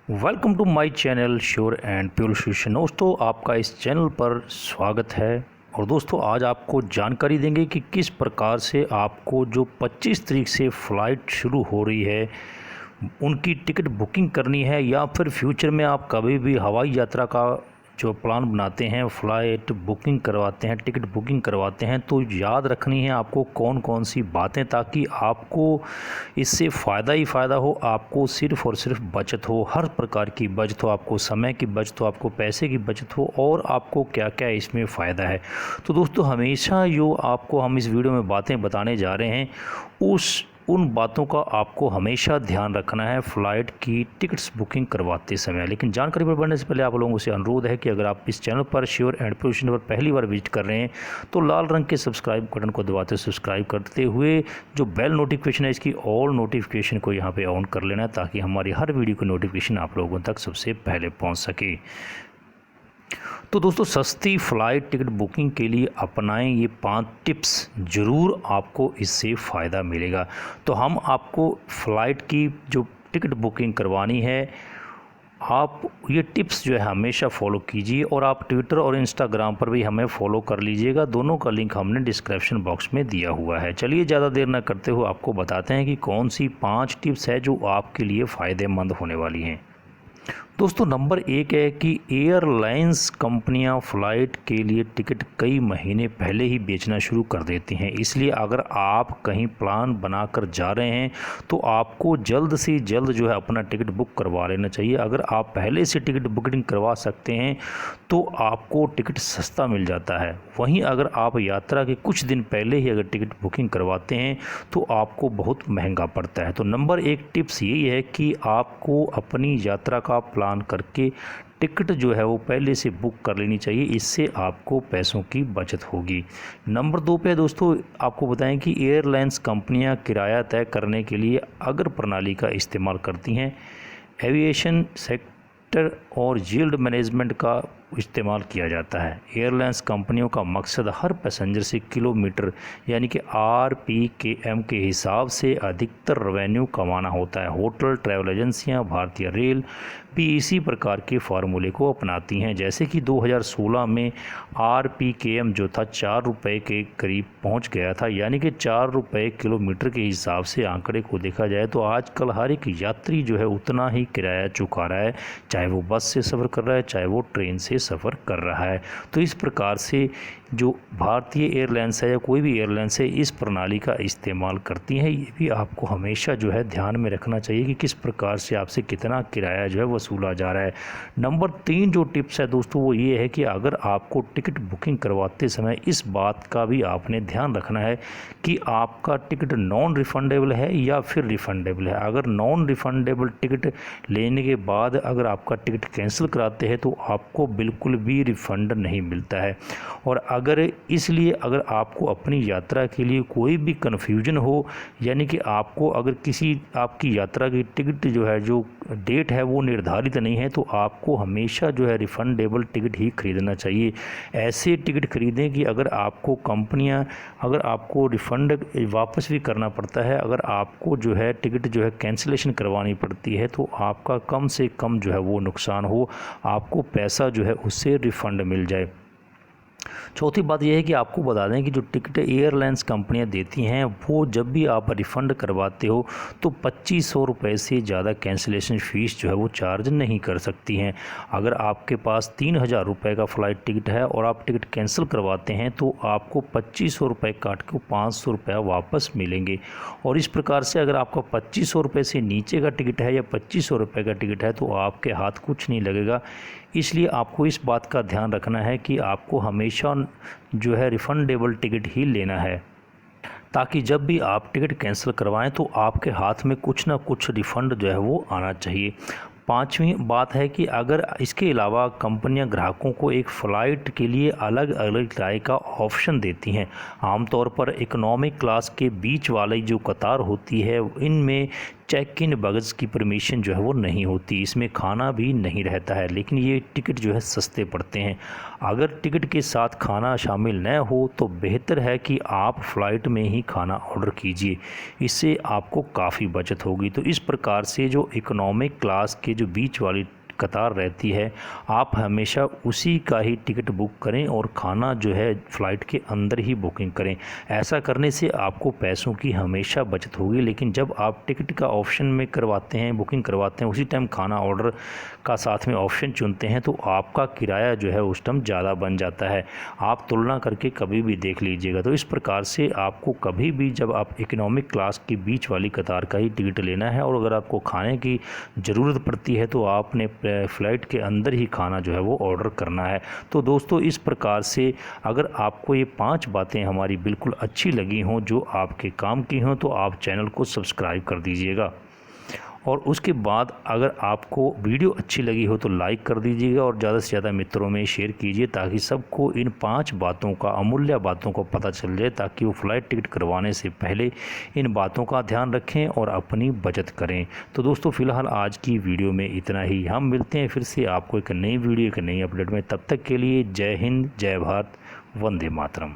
Welcome to my channel sure and pure solution. दोस्तों आपका इस चैनल पर स्वागत है। और दोस्तों आज आपको जानकारी देंगे कि किस प्रकार से आपको जो 25 तारीख से फ़्लाइट शुरू हो रही है उनकी टिकट बुकिंग करनी है, या फिर फ्यूचर में आप कभी भी हवाई यात्रा का जो प्लान बनाते हैं, फ़्लाइट बुकिंग करवाते हैं, टिकट बुकिंग करवाते हैं, तो याद रखनी है आपको कौन कौन सी बातें, ताकि आपको इससे फ़ायदा ही फ़ायदा हो। आपको सिर्फ़ और सिर्फ बचत हो, हर प्रकार की बचत हो, आपको समय की बचत हो, आपको पैसे की बचत हो, और आपको क्या क्या इसमें फ़ायदा है। तो दोस्तों हमेशा जो आपको हम इस वीडियो में बातें बताने जा रहे हैं उन बातों का आपको हमेशा ध्यान रखना है फ़्लाइट की टिकट्स बुकिंग करवाते समय। लेकिन जानकारी पर बढ़ने से पहले आप लोगों से अनुरोध है कि अगर आप इस चैनल पर श्योर एंड प्योर सॉल्यूशन पर पहली बार विजिट कर रहे हैं तो लाल रंग के सब्सक्राइब बटन को दबाते सब्सक्राइब करते हुए जो बेल नोटिफिकेशन है इसकी ऑल नोटिफिकेशन को यहाँ पे ऑन कर लेना है, ताकि हमारी हर वीडियो की नोटिफिकेशन आप लोगों तक सबसे पहले पहुँच सके। तो दोस्तों सस्ती फ़्लाइट टिकट बुकिंग के लिए अपनाएं ये 5 टिप्स, ज़रूर आपको इससे फ़ायदा मिलेगा। तो हम आपको फ़्लाइट की जो टिकट बुकिंग करवानी है, आप ये टिप्स जो है हमेशा फॉलो कीजिए, और आप ट्विटर और इंस्टाग्राम पर भी हमें फॉलो कर लीजिएगा। दोनों का लिंक हमने डिस्क्रिप्शन बॉक्स में दिया हुआ है। चलिए ज़्यादा देर न करते हुए आपको बताते हैं कि कौन सी 5 टिप्स है जो आपके लिए फ़ायदेमंद होने वाली हैं। दोस्तों नंबर 1 है कि एयरलाइंस कंपनियां फ़्लाइट के लिए टिकट कई महीने पहले ही बेचना शुरू कर देती हैं। इसलिए अगर आप कहीं प्लान बनाकर जा रहे हैं तो आपको जल्द से जल्द जो है अपना टिकट बुक करवा लेना चाहिए। अगर आप पहले से टिकट बुकिंग करवा सकते हैं तो आपको टिकट सस्ता मिल जाता है। वहीं अगर आप यात्रा के कुछ दिन पहले ही अगर टिकट बुकिंग करवाते हैं तो आपको बहुत महंगा पड़ता है। तो नंबर 1 टिप्स यही है कि आपको अपनी यात्रा का प्लान करके टिकट जो है वो पहले से बुक कर लेनी चाहिए। इससे आपको पैसों की बचत होगी। नंबर 2 पे दोस्तों आपको बताएं कि एयरलाइंस कंपनियां किराया तय करने के लिए अगर प्रणाली का इस्तेमाल करती हैं। एविएशन सेक्टर और यील्ड मैनेजमेंट का इस्तेमाल किया जाता है। एयरलाइंस कंपनियों का मकसद हर पैसेंजर से किलोमीटर यानी कि RPKM के हिसाब से अधिकतर रेवेन्यू कमाना होता है। होटल, ट्रैवल एजेंसियां, भारतीय रेल भी इसी प्रकार के फार्मूले को अपनाती हैं। जैसे कि 2016 में RPKM जो था 4 रुपये के करीब पहुंच गया था, यानी कि 4 रुपये किलोमीटर के हिसाब से आंकड़े को देखा जाए तो आजकल हर एक यात्री जो है उतना ही किराया चुका रहा है, चाहे वो बस से सफ़र कर रहा है, चाहे वो ट्रेन से सफ़र कर रहा है। तो इस प्रकार से जो भारतीय एयरलाइंस है या कोई भी एयरलाइंस है इस प्रणाली का इस्तेमाल करती हैं। ये भी आपको हमेशा जो है ध्यान में रखना चाहिए कि किस प्रकार से आपसे कितना किराया जो है वसूला जा रहा है। नंबर 3 जो टिप्स है दोस्तों वो ये है कि अगर आपको टिकट बुकिंग करवाते समय इस बात का भी आपने ध्यान रखना है कि आपका टिकट नॉन रिफंडेबल है या फिर रिफंडेबल है। अगर नॉन रिफंडेबल टिकट लेने के बाद अगर आपका टिकट कैंसिल कराते हैं तो आपको बिल्कुल भी रिफ़ंड नहीं मिलता है। और अगर आपको अपनी यात्रा के लिए कोई भी कन्फ्यूजन हो, यानी कि आपको अगर किसी आपकी यात्रा की टिकट जो है जो डेट है वो निर्धारित नहीं है, तो आपको हमेशा जो है रिफ़ंडेबल टिकट ही खरीदना चाहिए। ऐसे टिकट खरीदें कि अगर आपको कंपनियां अगर आपको रिफ़ंड वापस भी करना पड़ता है, अगर आपको जो है टिकट जो है कैंसिलेशन करवानी पड़ती है तो आपका कम से कम जो है वो नुकसान हो, आपको पैसा जो है उससे रिफ़ंड मिल जाए। चौथी बात यह है कि आपको बता दें कि जो टिकट एयरलाइंस कंपनियां देती हैं वो जब भी आप रिफ़ंड करवाते हो तो 2500 रुपये से ज़्यादा कैंसिलेशन फ़ीस जो है वो चार्ज नहीं कर सकती हैं। अगर आपके पास 3000 रुपये का फ़्लाइट टिकट है और आप टिकट कैंसिल करवाते हैं तो आपको 2500 रुपये काट के 500 रुपये वापस मिलेंगे। और इस प्रकार से अगर आपका 2500 रुपये से नीचे का टिकट है या 2500 रुपये का टिकट है तो आपके हाथ कुछ नहीं लगेगा। इसलिए आपको इस बात का ध्यान रखना है कि आपको हमेशा जो है रिफ़ंडेबल टिकट ही लेना है, ताकि जब भी आप टिकट कैंसिल करवाएं तो आपके हाथ में कुछ ना कुछ रिफ़ंड जो है वो आना चाहिए। 5वीं बात है कि अगर इसके अलावा कंपनियां ग्राहकों को एक फ़्लाइट के लिए अलग अलग किराए का ऑप्शन देती हैं। आमतौर पर इकोनॉमिक क्लास के बीच वाली जो कतार होती है इनमें चेक इन बैगेज की परमिशन जो है वो नहीं होती, इसमें खाना भी नहीं रहता है, लेकिन ये टिकट जो है सस्ते पड़ते हैं। अगर टिकट के साथ खाना शामिल न हो तो बेहतर है कि आप फ़्लाइट में ही खाना ऑर्डर कीजिए, इससे आपको काफ़ी बचत होगी। तो इस प्रकार से जो इकोनॉमिक क्लास के जो बीच वाली कतार रहती है, आप हमेशा उसी का ही टिकट बुक करें और खाना जो है फ़्लाइट के अंदर ही बुकिंग करें। ऐसा करने से आपको पैसों की हमेशा बचत होगी। लेकिन जब आप टिकट का ऑप्शन में करवाते हैं, बुकिंग करवाते हैं, उसी टाइम खाना ऑर्डर का साथ में ऑप्शन चुनते हैं तो आपका किराया जो है उस टाइम ज़्यादा बन जाता है। आप तुलना करके कभी भी देख लीजिएगा। तो इस प्रकार से आपको कभी भी जब आप इकोनॉमिक क्लास की बीच वाली कतार का ही टिकट लेना है और अगर आपको खाने की ज़रूरत पड़ती है तो आपने फ़्लाइट के अंदर ही खाना जो है वो ऑर्डर करना है। तो दोस्तों, इस प्रकार से अगर आपको ये 5 बातें हमारी बिल्कुल अच्छी लगी हों, जो आपके काम की हों, तो आप चैनल को सब्सक्राइब कर दीजिएगा। और उसके बाद अगर आपको वीडियो अच्छी लगी हो तो लाइक कर दीजिएगा और ज़्यादा से ज़्यादा मित्रों में शेयर कीजिए, ताकि सबको इन 5 बातों का, अमूल्य बातों को पता चल जाए, ताकि वो फ़्लाइट टिकट करवाने से पहले इन बातों का ध्यान रखें और अपनी बचत करें। तो दोस्तों, फ़िलहाल आज की वीडियो में इतना ही। हम मिलते हैं फिर से आपको एक नई वीडियो, एक नई अपडेट में। तब तक के लिए जय हिंद, जय भारत, वंदे मातरम।